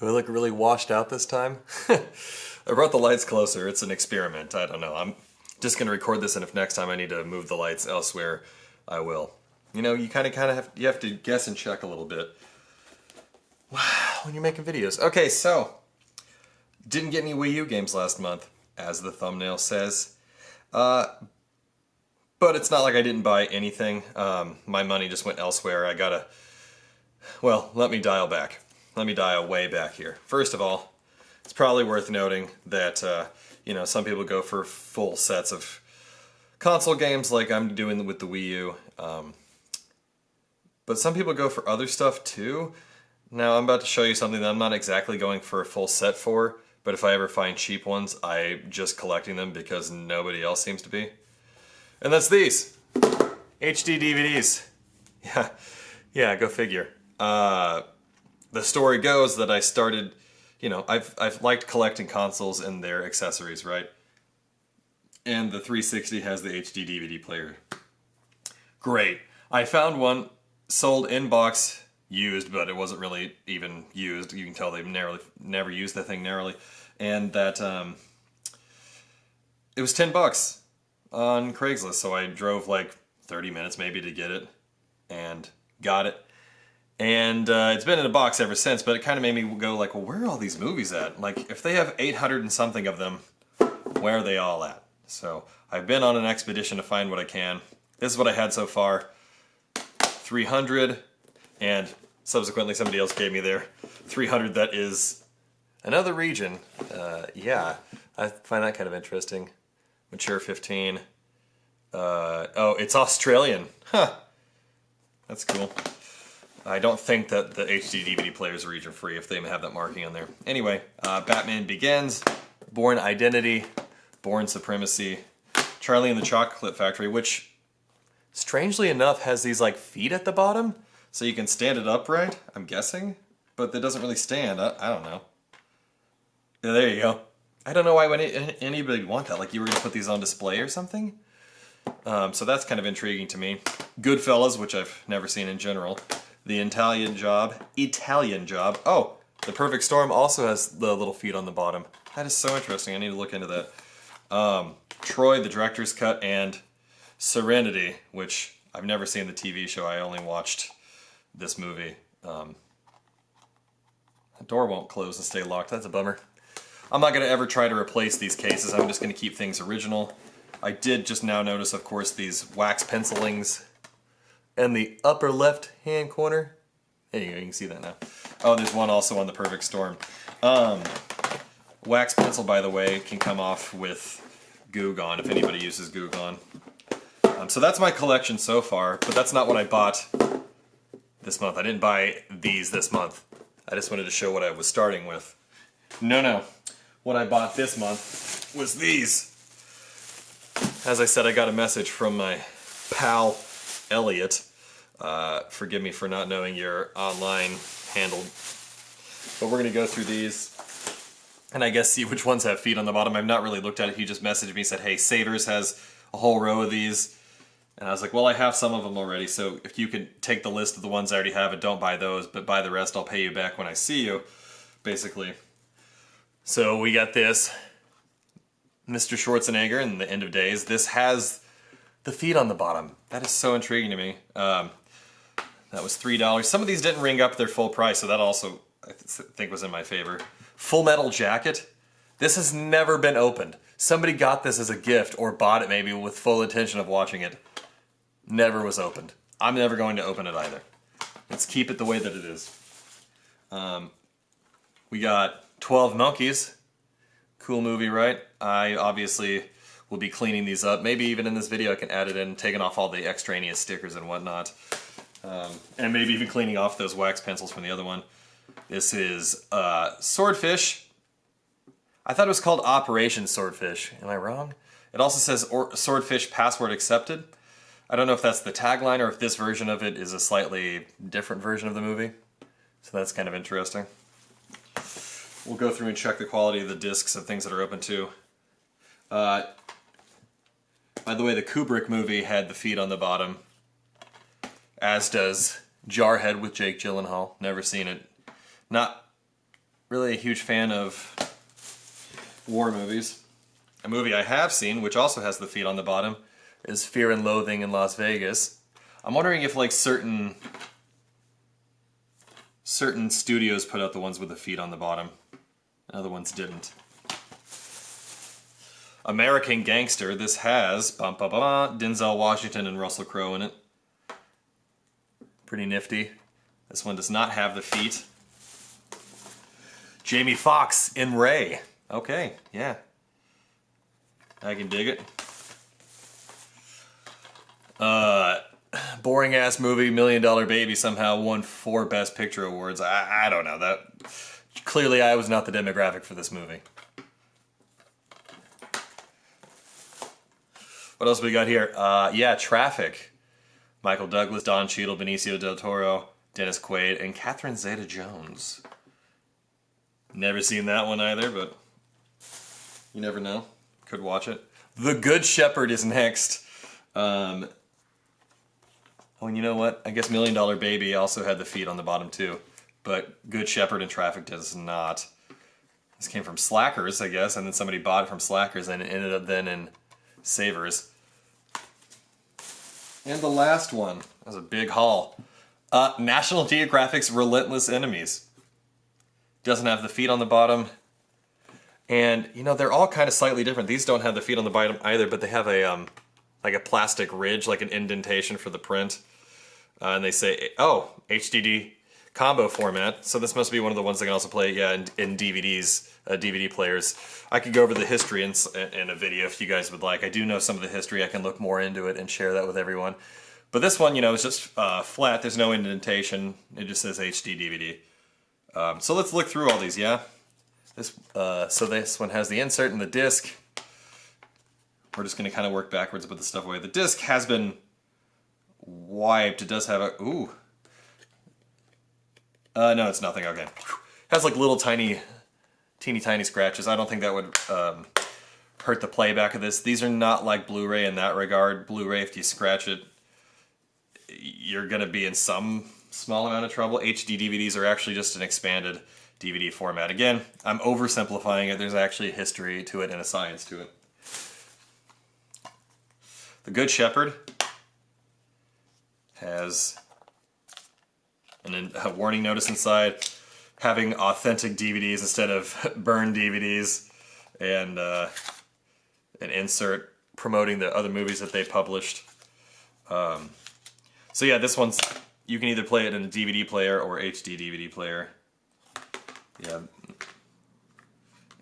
Do I look really washed out this time? I brought the lights closer. It's an experiment. I don't know. I'm just going to record this, and if next time I need to move the lights elsewhere, I will. You know, you kind of have to guess and check a little bit when you're making videos. Okay, so didn't get any Wii U games last month, as the thumbnail says. But it's not like I didn't buy anything. My money just went elsewhere. I gotta... Well, let me dial back. Let me dial way back here. First of all, it's probably worth noting that, you know, some people go for full sets of console games like I'm doing with the Wii U. But some people go for other stuff too. Now, I'm about to show you something that I'm not exactly going for a full set for, but if I ever find cheap ones, I'm just collecting them because nobody else seems to be. And that's these. HD DVDs. Yeah, go figure. The story goes that I started, you know, I've liked collecting consoles and their accessories, right? And the 360 has the HD DVD player. Great. I found one sold in box, used, but it wasn't really even used. You can tell they've never used the thing narrowly. And that it was 10 bucks on Craigslist, so I drove like 30 minutes maybe to get it and got it. And it's been in a box ever since, but it kind of made me go like, well, where are all these movies at? Like, if they have 800 and something of them, where are they all at? So I've been on an expedition to find what I can. This is what I had so far. 300, and subsequently somebody else gave me their 300 that is another region. Yeah, I find that kind of interesting. Mature 15. Oh, it's Australian. Huh. That's cool. I don't think that the HD DVD player is region free if they have that marking on there. Anyway, Batman Begins, Bourne Identity, Bourne Supremacy, Charlie and the Chocolate Factory, which strangely enough has these like feet at the bottom, so you can stand it upright, I'm guessing, but that doesn't really stand. I don't know. Yeah, there you go. I don't know why anybody would want that. Like you were going to put these on display or something? So that's kind of intriguing to me. Goodfellas, which I've never seen in general. The Italian Job. Oh, The Perfect Storm also has the little feet on the bottom. That is so interesting. I need to look into that. Troy, the director's cut, and Serenity, which I've never seen the TV show. I only watched this movie. The door won't close and stay locked. That's a bummer. I'm not going to ever try to replace these cases. I'm just going to keep things original. I did just now notice, of course, these wax pencilings in the upper left-hand corner. There you go, you can see that now. Oh, there's one also on The Perfect Storm. Wax pencil, by the way, can come off with Goo Gone, if anybody uses Goo Gone. So that's my collection so far, but that's not what I bought this month. I didn't buy these this month. I just wanted to show what I was starting with. No. What I bought this month was these. As I said, I got a message from my pal, Elliot. Forgive me for not knowing your online handle. But we're going to go through these and I guess see which ones have feet on the bottom. I've not really looked at it. He just messaged me, said, hey, Savers has a whole row of these. And I was like, well, I have some of them already, so if you could take the list of the ones I already have and don't buy those, but buy the rest, I'll pay you back when I see you, basically. So we got this. Mr. Schwarzenegger in The End of Days. This has the feet on the bottom. That is so intriguing to me. That was $3. Some of these didn't ring up their full price, so that also, I think, was in my favor. Full Metal Jacket. This has never been opened. Somebody got this as a gift or bought it maybe with full intention of watching it. Never was opened. I'm never going to open it either. Let's keep it the way that it is. We got 12 Monkeys. Cool movie, right? I obviously will be cleaning these up. Maybe even in this video I can add it in, taking off all the extraneous stickers and whatnot. And maybe even cleaning off those wax pencils from the other one. This is Swordfish. I thought it was called Operation Swordfish. Am I wrong? It also says Swordfish Password Accepted. I don't know if that's the tagline or if this version of it is a slightly different version of the movie. So that's kind of interesting. We'll go through and check the quality of the discs and things that are open too. By the way, the Kubrick movie had the feet on the bottom, as does Jarhead with Jake Gyllenhaal. Never seen it. Not really a huge fan of war movies. A movie I have seen, which also has the feet on the bottom, is Fear and Loathing in Las Vegas. I'm wondering if like certain studios put out the ones with the feet on the bottom, and other ones didn't. American Gangster. This has Denzel Washington and Russell Crowe in it. Pretty nifty. This one does not have the feet. Jamie Foxx in Ray. Okay, yeah. I can dig it. Boring ass movie, $1 Million Baby somehow won 4 Best Picture awards. I don't know. That clearly I was not the demographic for this movie. What else we got here? Yeah, Traffic. Michael Douglas, Don Cheadle, Benicio del Toro, Dennis Quaid, and Catherine Zeta-Jones. Never seen that one either, but you never know. Could watch it. The Good Shepherd is next. Oh, and you know what? I guess $1 Million Baby also had the feet on the bottom too, but Good Shepherd and Traffic does not. This came from Slackers, I guess, and then somebody bought it from Slackers, and it ended up then in Savers. And the last one. That was a big haul. National Geographic's Relentless Enemies. Doesn't have the feet on the bottom. And, you know, they're all kind of slightly different. These don't have the feet on the bottom either, but they have a, like a plastic ridge, like an indentation for the print. And they say, oh, HDD combo format. So this must be one of the ones that can also play, yeah, in DVDs, DVD players. I could go over the history in a video if you guys would like. I do know some of the history. I can look more into it and share that with everyone. But this one, you know, is just flat. There's no indentation. It just says HD DVD. So let's look through all these, yeah? So this one has the insert and the disc. We're just going to kind of work backwards and put the stuff away. The disc has been wiped. It does have a... Ooh. No, it's nothing. Okay. Has like little teeny tiny scratches. I don't think that would hurt the playback of this. These are not like Blu-ray in that regard. Blu-ray, if you scratch it, you're going to be in some small amount of trouble. HD DVDs are actually just an expanded DVD format. Again, I'm oversimplifying it. There's actually a history to it and a science to it. The Good Shepherd has a warning notice inside, having authentic DVDs instead of burned DVDs, and an insert promoting the other movies that they published. So yeah, this one's, you can either play it in a DVD player or HD DVD player. Yeah.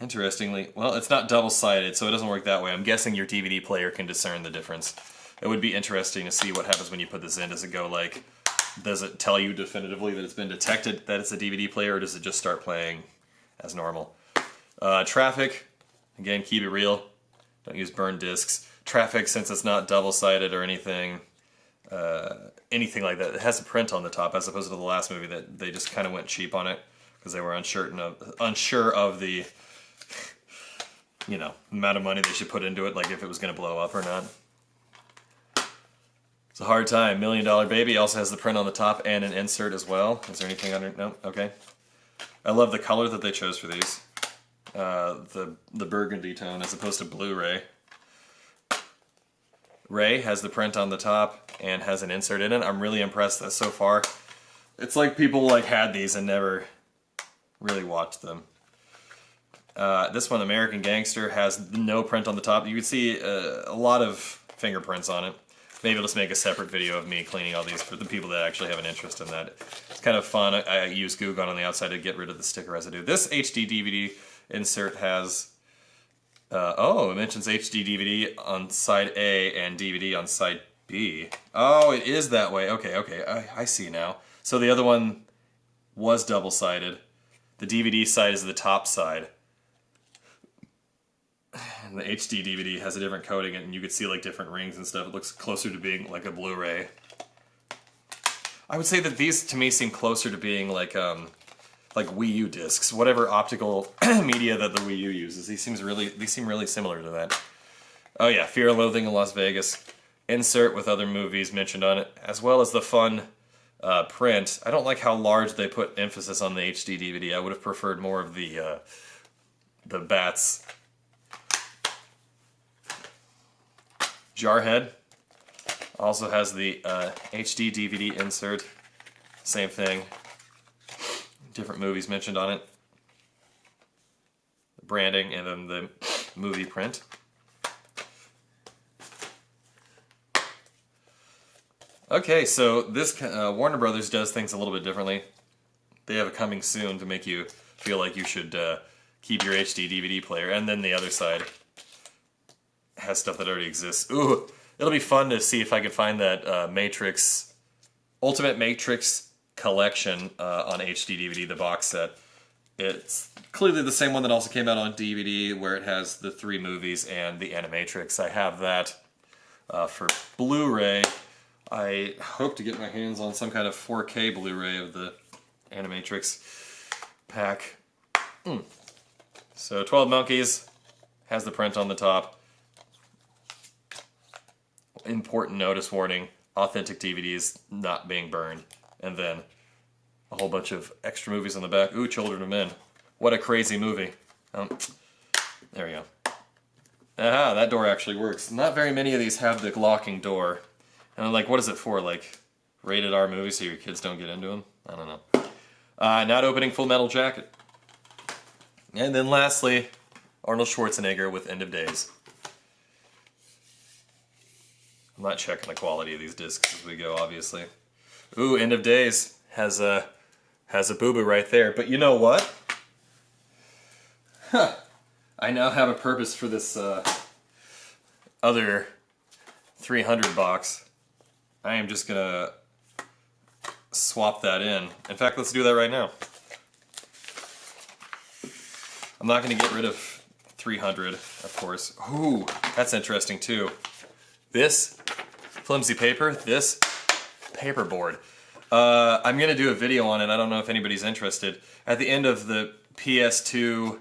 Interestingly, well, it's not double-sided, so it doesn't work that way. I'm guessing your DVD player can discern the difference. It would be interesting to see what happens when you put this in. Does it go like, does it tell you definitively that it's been detected that it's a DVD player, or does it just start playing as normal? Traffic, again, keep it real. Don't use burned discs. Traffic, since it's not double-sided or anything like that, it has a print on the top, as opposed to the last movie that they just kind of went cheap on it because they were unsure of the, you know, amount of money they should put into it, like if it was going to blow up or not. It's a hard time. $1 Million Baby also has the print on the top and an insert as well. Is there anything under? No? Okay. I love the color that they chose for these. The burgundy tone as opposed to Blu-ray. Ray has the print on the top and has an insert in it. I'm really impressed that so far. It's like people like had these and never really watched them. This one, American Gangster, has no print on the top. You can see a lot of fingerprints on it. Maybe I'll just make a separate video of me cleaning all these for the people that actually have an interest in that. It's kind of fun. I use Goo Gun on the outside to get rid of the sticker residue. This HD DVD insert has... oh, it mentions HD DVD on side A and DVD on side B. Oh, it is that way. Okay, I see now. So the other one was double-sided. The DVD side is the top side. And the HD DVD has a different coating, and you could see like different rings and stuff. It looks closer to being like a Blu-ray. I would say that these to me seem closer to being like Wii U discs, whatever optical media that the Wii U uses. These seem really similar to that. Oh yeah, Fear and Loathing in Las Vegas. Insert with other movies mentioned on it, as well as the fun print. I don't like how large they put emphasis on the HD DVD. I would have preferred more of the bats. Jarhead also has the HD DVD insert. Same thing. Different movies mentioned on it. Branding and then the movie print. Okay, so this Warner Brothers does things a little bit differently. They have a coming soon to make you feel like you should keep your HD DVD player, and then the other side has stuff that already exists. Ooh, it'll be fun to see if I can find that Matrix, Ultimate Matrix Collection on HD DVD, the box set. It's clearly the same one that also came out on DVD, where it has the 3 movies and the Animatrix. I have that for Blu-ray. I hope to get my hands on some kind of 4K Blu-ray of the Animatrix pack. So 12 Monkeys has the print on the top. Important notice warning, authentic DVDs not being burned. And then a whole bunch of extra movies on the back. Ooh, Children of Men. What a crazy movie. There we go. Aha, that door actually works. Not very many of these have the locking door. And I'm like, what is it for? Like, rated R movies so your kids don't get into them? I don't know. Not opening Full Metal Jacket. And then lastly, Arnold Schwarzenegger with End of Days. I'm not checking the quality of these discs as we go, obviously. Ooh, End of Days has a boo-boo right there. But you know what? Huh. I now have a purpose for this other 300 box. I am just gonna swap that in. In fact, let's do that right now. I'm not gonna get rid of 300, of course. Ooh, that's interesting too. This flimsy paper, this paperboard. I'm gonna do a video on it. I don't know if anybody's interested. At the end of the PS2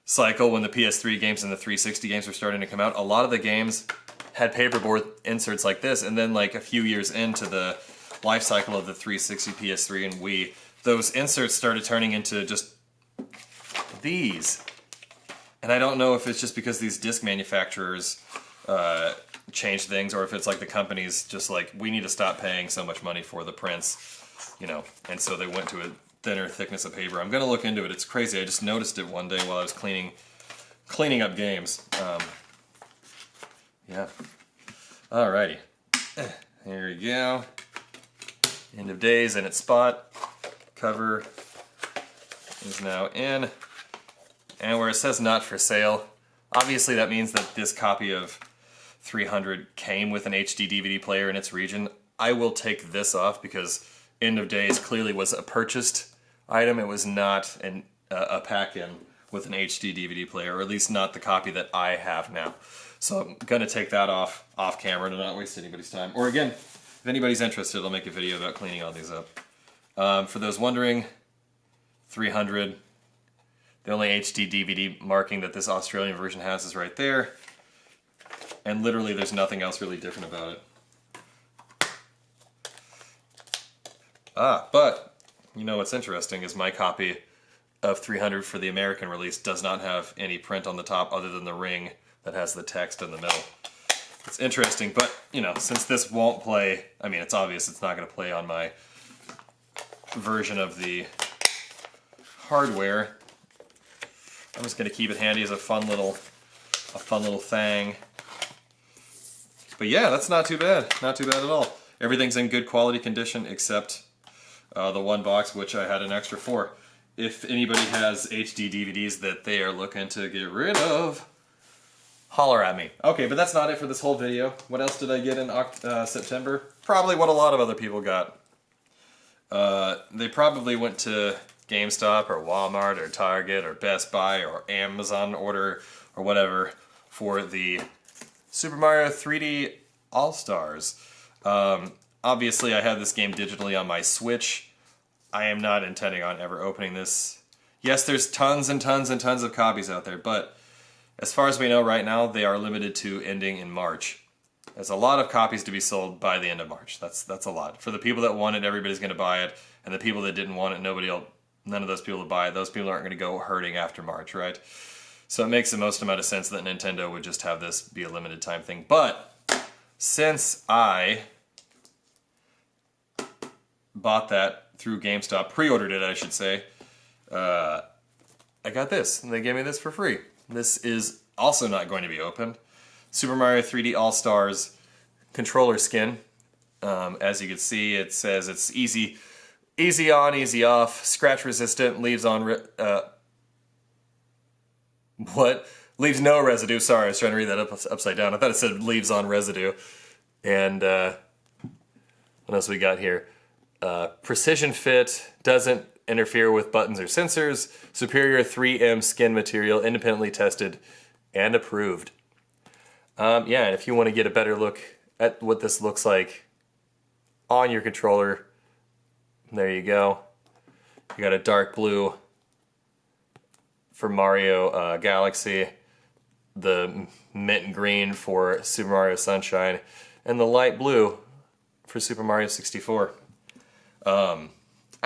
cycle, when the PS3 games and the 360 games were starting to come out, a lot of the games had paperboard inserts like this, and then like a few years into the life cycle of the 360, PS3, and Wii, those inserts started turning into just these. And I don't know if it's just because these disc manufacturers changed things, or if it's like the companies just like, we need to stop paying so much money for the prints, you know, and so they went to a thinner thickness of paper. I'm gonna look into it. It's crazy. I just noticed it one day while I was cleaning up games. Yeah. Alrighty. Here we go. End of Days in its spot. Cover is now in. And where it says not for sale, obviously that means that this copy of 300 came with an HD DVD player in its region. I will take this off because End of Days clearly was a purchased item. It was not a pack-in with an HD DVD player, or at least not the copy that I have now. So I'm gonna take that off camera to not waste anybody's time. Or again, if anybody's interested, I'll make a video about cleaning all these up. For those wondering, 300. The only HD DVD marking that this Australian version has is right there. And literally there's nothing else really different about it. But you know what's interesting is my copy of 300 for the American release does not have any print on the top other than the ring that has the text in the middle. It's interesting, but you know, since this won't play, I mean, it's obvious it's not going to play on my version of the hardware. I'm just going to keep it handy as a fun little thing. But yeah, that's not too bad. Not too bad at all. Everything's in good quality condition except the one box, which I had an extra for. If anybody has HD DVDs that they are looking to get rid of, holler at me. Okay, but that's not it for this whole video. What else did I get in September? Probably what a lot of other people got. They probably went to GameStop or Walmart or Target or Best Buy or Amazon order or whatever for the Super Mario 3D All-Stars. Obviously I have this game digitally on my Switch. I am not intending on ever opening this. Yes, there's tons and tons and tons of copies out there, but as far as we know right now, they are limited to ending in March. There's a lot of copies to be sold by the end of March. That's a lot. For the people that want it, everybody's going to buy it, and the people that didn't want it, none of those people will buy it. Those people aren't going to go hurting after March, right? So it makes the most amount of sense that Nintendo would just have this be a limited time thing. But since I bought that through GameStop, pre-ordered it, I should say, I got this, and they gave me this for free. This is also not going to be opened. Super Mario 3D All-Stars controller skin. As you can see, it says it's easy on, easy off, scratch resistant, leaves no residue. Sorry, I was trying to read that upside down. I thought it said leaves on residue. And what else we got here? Precision fit, doesn't interfere with buttons or sensors, superior 3M skin material, independently tested and approved. Yeah, and if you want to get a better look at what this looks like on your controller, there you go. You got a dark blue for Mario Galaxy, the mint and green for Super Mario Sunshine, and the light blue for Super Mario 64. I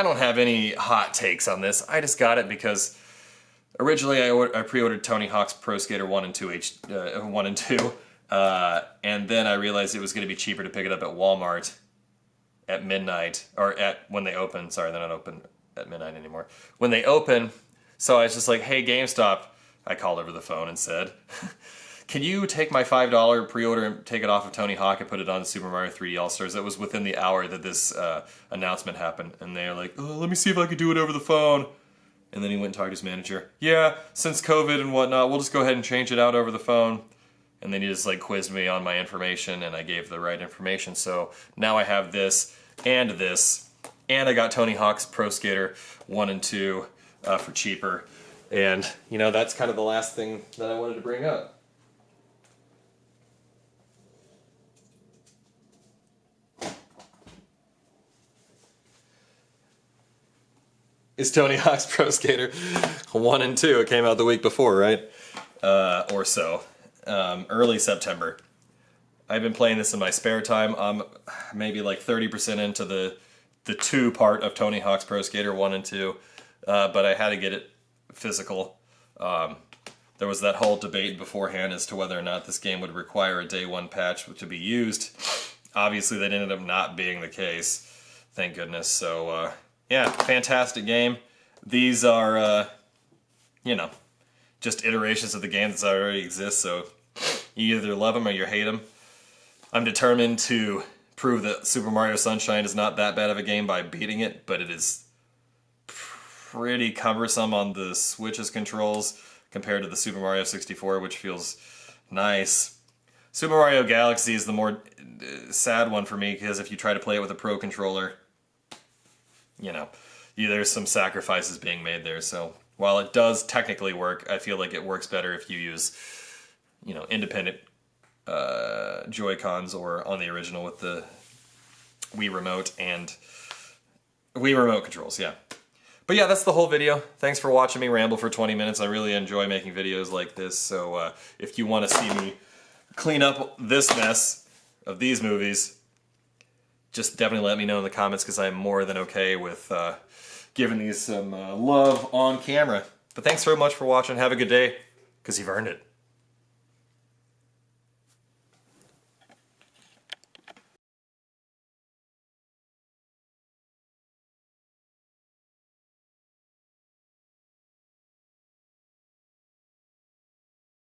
don't have any hot takes on this. I just got it because originally I pre-ordered Tony Hawk's Pro Skater 1 and 2, and then I realized it was going to be cheaper to pick it up at Walmart at midnight, or when they open. Sorry, they're not open at midnight anymore. When they open, so I was just like, hey, GameStop, I called over the phone and said, can you take my $5 pre-order and take it off of Tony Hawk and put it on Super Mario 3D All-Stars? That was within the hour that this announcement happened. And they're like, oh, let me see if I could do it over the phone. And then he went and talked to his manager. Yeah, since COVID and whatnot, we'll just go ahead and change it out over the phone. And then he just like quizzed me on my information, and I gave the right information. So now I have this, and I got Tony Hawk's Pro Skater 1 and 2 for cheaper. And, you know, that's kind of the last thing that I wanted to bring up. Is Tony Hawk's Pro Skater 1 and 2. It came out the week before, right? Or so. Early September. I've been playing this in my spare time. I'm maybe like 30% into the 2 part of Tony Hawk's Pro Skater 1 and 2. But I had to get it physical. There was that whole debate beforehand as to whether or not this game would require a day 1 patch to be used. Obviously that ended up not being the case. Thank goodness. So, yeah, fantastic game. These are, you know, just iterations of the game that already exist, so you either love them or you hate them. I'm determined to prove that Super Mario Sunshine is not that bad of a game by beating it, but it is pretty cumbersome on the Switch's controls compared to the Super Mario 64, which feels nice. Super Mario Galaxy is the more sad one for me, because if you try to play it with a Pro controller, you know, there's some sacrifices being made there. So while it does technically work, I feel like it works better if you use, you know, independent Joy-Cons or on the original with the Wii Remote and Wii Remote controls, yeah. But yeah, that's the whole video. Thanks for watching me ramble for 20 minutes. I really enjoy making videos like this, so if you want to see me clean up this mess of these movies, just definitely let me know in the comments, because I'm more than okay with giving these some love on camera. But thanks very much for watching. Have a good day, because you've earned it.